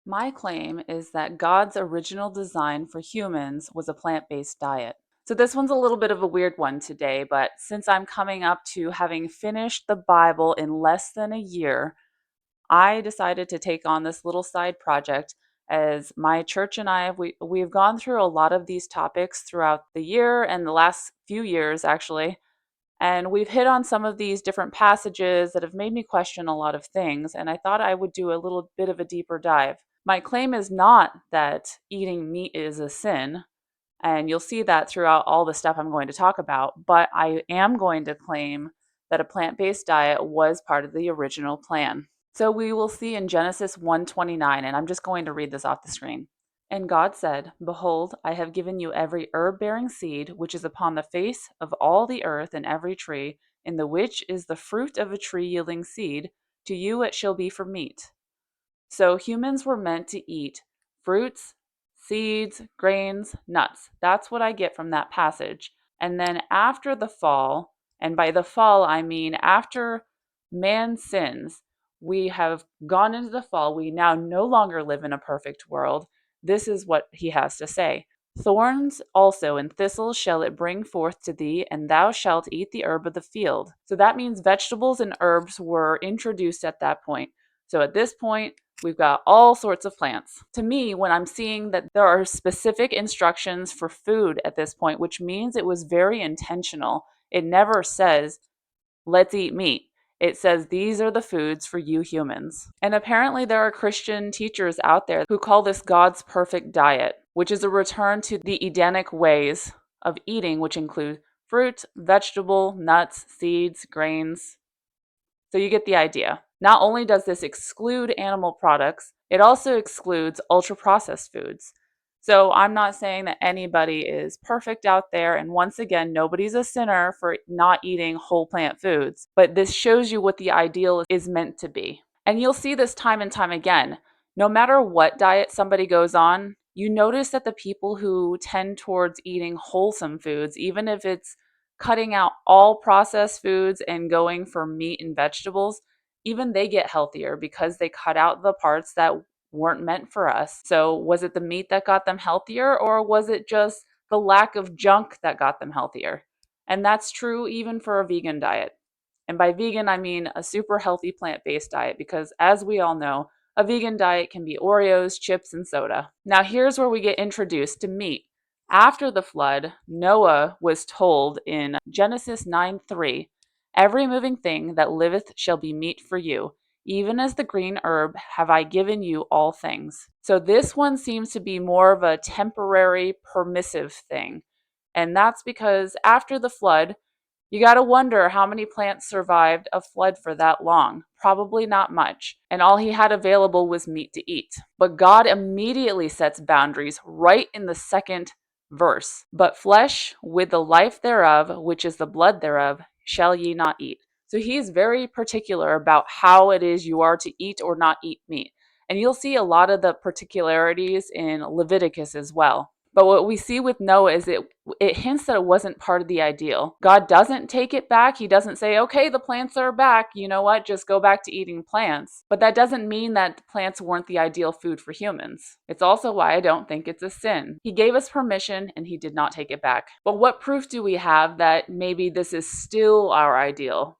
My claim is that God's original design for humans was a plant-based diet. So this one's a little bit of a weird one today, but since I'm coming up to having finished the Bible in less than a year, I decided to take on this little side project as my church and we've gone through a lot of these topics throughout the year and the last few years actually. And we've hit on some of these different passages that have made me question a lot of things, and I thought I would do a little bit of a deeper dive. My claim is not that eating meat is a sin, and you'll see that throughout all the stuff I'm going to talk about, but I am going to claim that a plant-based diet was part of the original plan. So we will see in Genesis 1:29, and I'm just going to read this off the screen. And God said, Behold, I have given you every herb bearing seed which is upon the face of all the earth, and every tree, in the which is the fruit of a tree yielding seed, to you it shall be for meat. So humans were meant to eat fruits, seeds, grains, nuts. That's what I get from that passage. And then after the fall, and by the fall I mean after man sins, we have gone into the fall. We now no longer live in a perfect world. This is what he has to say. Thorns also and thistles shall it bring forth to thee, and thou shalt eat the herb of the field. So that means vegetables and herbs were introduced at that point. So at this point, we've got all sorts of plants. To me, when I'm seeing that there are specific instructions for food at this point, which means it was very intentional, it never says, let's eat meat. It says these are the foods for you humans. And apparently, there are Christian teachers out there who call this God's perfect diet, which is a return to the Edenic ways of eating, which include fruit, vegetable, nuts, seeds, grains. So you get the idea. Not only does this exclude animal products, it also excludes ultra processed foods. So I'm not saying that anybody is perfect out there. And once again, nobody's a sinner for not eating whole plant foods. But this shows you what the ideal is meant to be. And you'll see this time and time again. No matter what diet somebody goes on, you notice that the people who tend towards eating wholesome foods, even if it's cutting out all processed foods and going for meat and vegetables, even they get healthier because they cut out the parts that weren't meant for us. So, was it the meat that got them healthier, or was it just the lack of junk that got them healthier? And that's true even for a vegan diet. And by vegan, I mean a super healthy plant based diet, because as we all know, a vegan diet can be Oreos, chips, and soda. Now, here's where we get introduced to meat. After the flood, Noah was told in Genesis 9:3, Every moving thing that liveth shall be meat for you. Even as the green herb have I given you all things. So this one seems to be more of a temporary, permissive thing. And that's because after the flood, you got to wonder how many plants survived a flood for that long. Probably not much. And all he had available was meat to eat. But God immediately sets boundaries right in the second verse. But flesh with the life thereof, which is the blood thereof, shall ye not eat. So he is very particular about how it is you are to eat or not eat meat. And you'll see a lot of the particularities in Leviticus as well. But what we see with Noah is it hints that it wasn't part of the ideal. God doesn't take it back. He doesn't say, okay, the plants are back. You know what? Just go back to eating plants. But that doesn't mean that plants weren't the ideal food for humans. It's also why I don't think it's a sin. He gave us permission and he did not take it back. But what proof do we have that maybe this is still our ideal?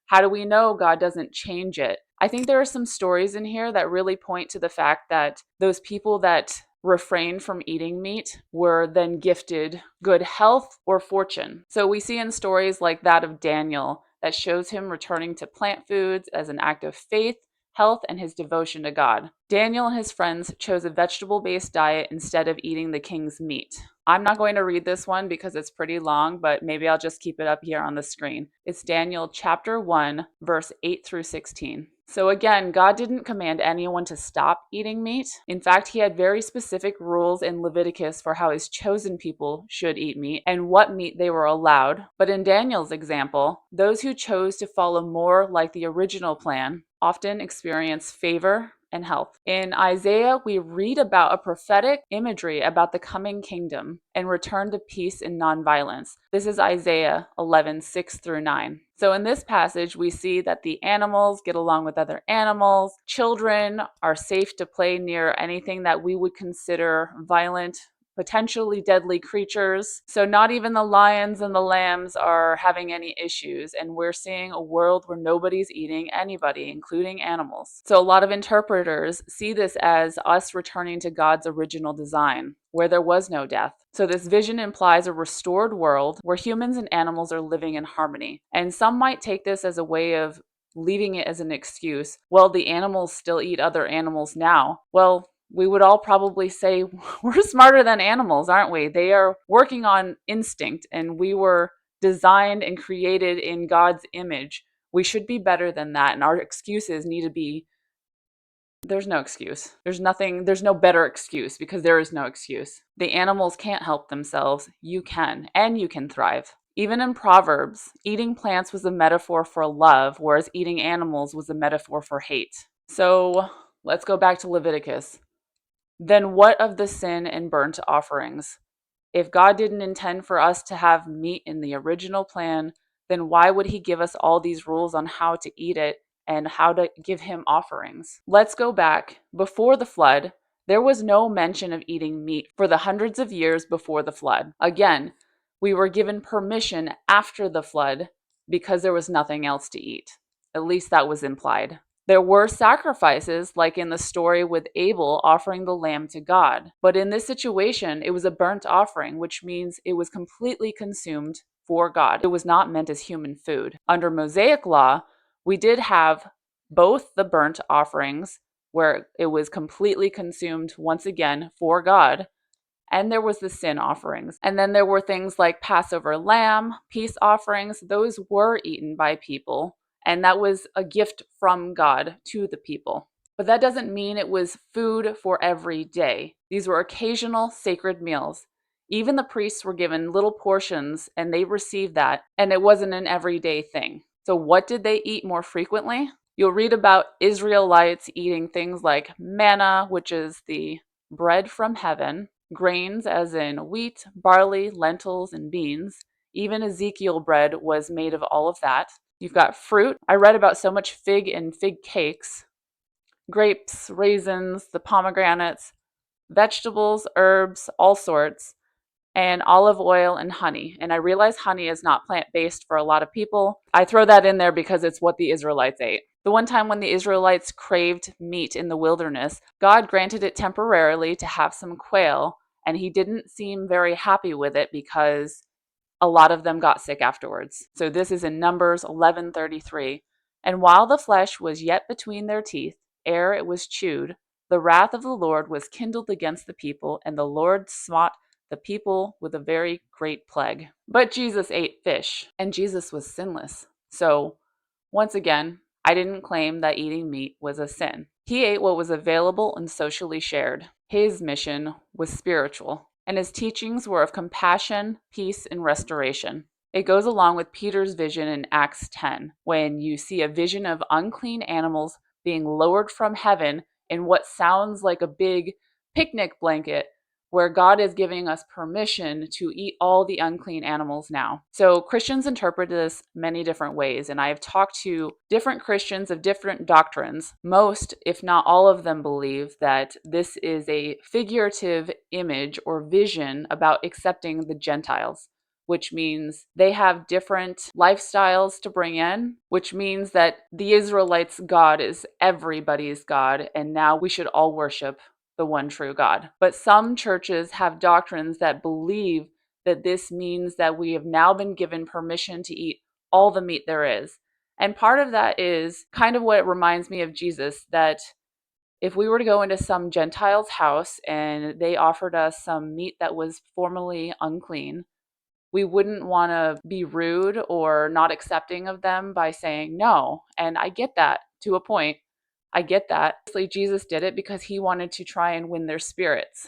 How do we know God doesn't change it? I think there are some stories in here that really point to the fact that those people that refrained from eating meat were then gifted good health or fortune. So we see in stories like that of Daniel that shows him returning to plant foods as an act of faith, health, and his devotion to God. Daniel and his friends chose a vegetable-based diet instead of eating the king's meat. I'm not going to read this one because it's pretty long, but maybe I'll just keep it up here on the screen. It's Daniel chapter 1, verse 8 through 16. So again, God didn't command anyone to stop eating meat. In fact, he had very specific rules in Leviticus for how his chosen people should eat meat and what meat they were allowed. But in Daniel's example, those who chose to follow more like the original plan often experience favor and health. In Isaiah, we read about a prophetic imagery about the coming kingdom and return to peace and nonviolence. This is Isaiah 11:6 through 9. So in this passage, we see that the animals get along with other animals. Children are safe to play near anything that we would consider violent, potentially deadly creatures. So not even the lions and the lambs are having any issues. And we're seeing a world where nobody's eating anybody, including animals. So a lot of interpreters see this as us returning to God's original design, where there was no death. So this vision implies a restored world where humans and animals are living in harmony. And some might take this as a way of leaving it as an excuse. Well, the animals still eat other animals now. Well, we would all probably say we're smarter than animals, aren't we? They are working on instinct, and we were designed and created in God's image. We should be better than that, and our excuses need to be there's no excuse. There's no better excuse because there is no excuse. The animals can't help themselves. You can, and you can thrive. Even in Proverbs, eating plants was a metaphor for love, whereas eating animals was a metaphor for hate. So let's go back to Leviticus. Then what of the sin and burnt offerings? If God didn't intend for us to have meat in the original plan, then why would he give us all these rules on how to eat it and how to give him offerings? Let's go back. Before the flood, there was no mention of eating meat for the hundreds of years before the flood. Again, we were given permission after the flood because there was nothing else to eat. At least that was implied. There were sacrifices, like in the story with Abel offering the lamb to God. But in this situation, it was a burnt offering, which means it was completely consumed for God. It was not meant as human food. Under Mosaic law, we did have both the burnt offerings, where it was completely consumed once again for God, and there was the sin offerings. And then there were things like Passover lamb, peace offerings. Those were eaten by people, and that was a gift from God to the people. But that doesn't mean it was food for every day. These were occasional sacred meals. Even the priests were given little portions, and they received that, and it wasn't an everyday thing. So what did they eat more frequently? You'll read about Israelites eating things like manna, which is the bread from heaven, grains as in wheat, barley, lentils, and beans. Even Ezekiel bread was made of all of that. You've got fruit. I read about so much fig and fig cakes, grapes, raisins, the pomegranates, vegetables, herbs, all sorts, and olive oil and honey. And I realize honey is not plant-based for a lot of people. I throw that in there because it's what the Israelites ate. The one time when the Israelites craved meat in the wilderness, God granted it temporarily to have some quail, and he didn't seem very happy with it because a lot of them got sick afterwards. So this is in Numbers 11:33. And while the flesh was yet between their teeth, ere it was chewed, the wrath of the Lord was kindled against the people, and the Lord smote the people with a very great plague. But Jesus ate fish, and Jesus was sinless. So, once again, I didn't claim that eating meat was a sin. He ate what was available and socially shared. His mission was spiritual, and his teachings were of compassion, peace, and restoration. It goes along with Peter's vision in Acts 10, when you see a vision of unclean animals being lowered from heaven in what sounds like a big picnic blanket, where God is giving us permission to eat all the unclean animals now. So Christians interpret this many different ways, and I have talked to different Christians of different doctrines. Most, if not all of them, believe that this is a figurative image or vision about accepting the Gentiles, which means they have different lifestyles to bring in, which means that the Israelites' God is everybody's God, and now we should all worship the one true God. But some churches have doctrines that believe that this means that we have now been given permission to eat all the meat there is. And part of that is kind of what it reminds me of Jesus, that if we were to go into some Gentile's house and they offered us some meat that was formerly unclean, we wouldn't want to be rude or not accepting of them by saying no. And I get that to a point. I get that. Obviously, Jesus did it because he wanted to try and win their spirits.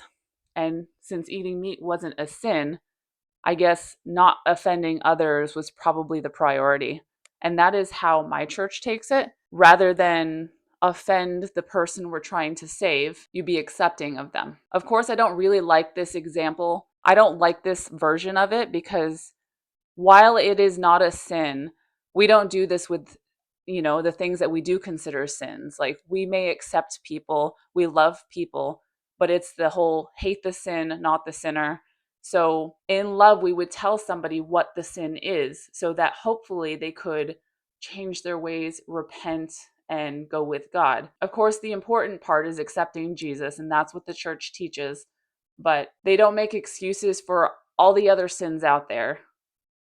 And since eating meat wasn't a sin, I guess not offending others was probably the priority. And that is how my church takes it, rather than offend the person we're trying to save, you be accepting of them. Of course, I don't really like this example. I don't like this version of it because while it is not a sin, we don't do this with, the things that we do consider sins. Like we may accept people, we love people, but it's the whole hate the sin, not the sinner. So in love, we would tell somebody what the sin is so that hopefully they could change their ways, repent, and go with God. Of course, the important part is accepting Jesus, and that's what the church teaches, but they don't make excuses for all the other sins out there.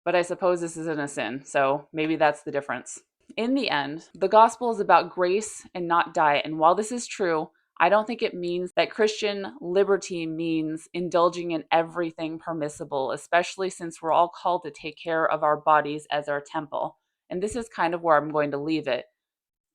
But I suppose this isn't a sin, so maybe that's the difference. In the end, the gospel is about grace and not diet. And while this is true, I don't think it means that Christian liberty means indulging in everything permissible, especially since we're all called to take care of our bodies as our temple. And this is kind of where I'm going to leave it.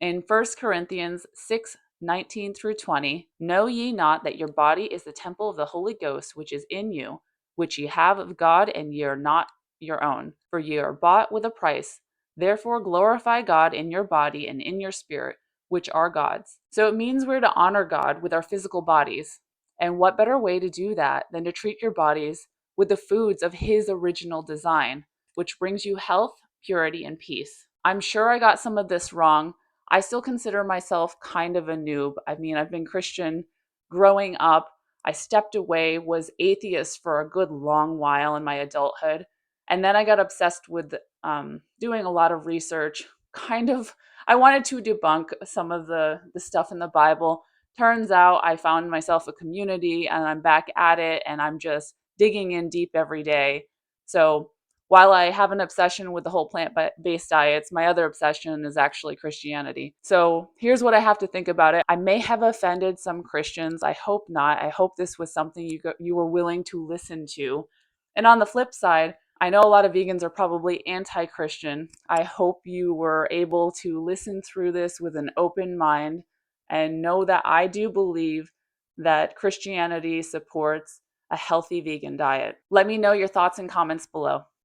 In 1 Corinthians 6:19 through 20, know ye not that your body is the temple of the Holy Ghost which is in you, which ye have of God, and ye are not your own? For ye are bought with a price. Therefore glorify God in your body and in your spirit, which are God's. So it means we're to honor God with our physical bodies. And what better way to do that than to treat your bodies with the foods of His original design, which brings you health, purity, and peace. I'm sure I got some of this wrong. I still consider myself kind of a noob. I mean, I've been Christian growing up. I stepped away, was atheist for a good long while in my adulthood. And then I got obsessed with doing a lot of research. I wanted to debunk some of the stuff in the Bible. Turns out I found myself a community and I'm back at it and I'm just digging in deep every day. So while I have an obsession with the whole plant-based diets, my other obsession is actually Christianity. So here's what I have to think about it. I may have offended some Christians. I hope not. I hope this was something you were willing to listen to. And on the flip side, I know a lot of vegans are probably anti-Christian. I hope you were able to listen through this with an open mind and know that I do believe that Christianity supports a healthy vegan diet. Let me know your thoughts and comments below.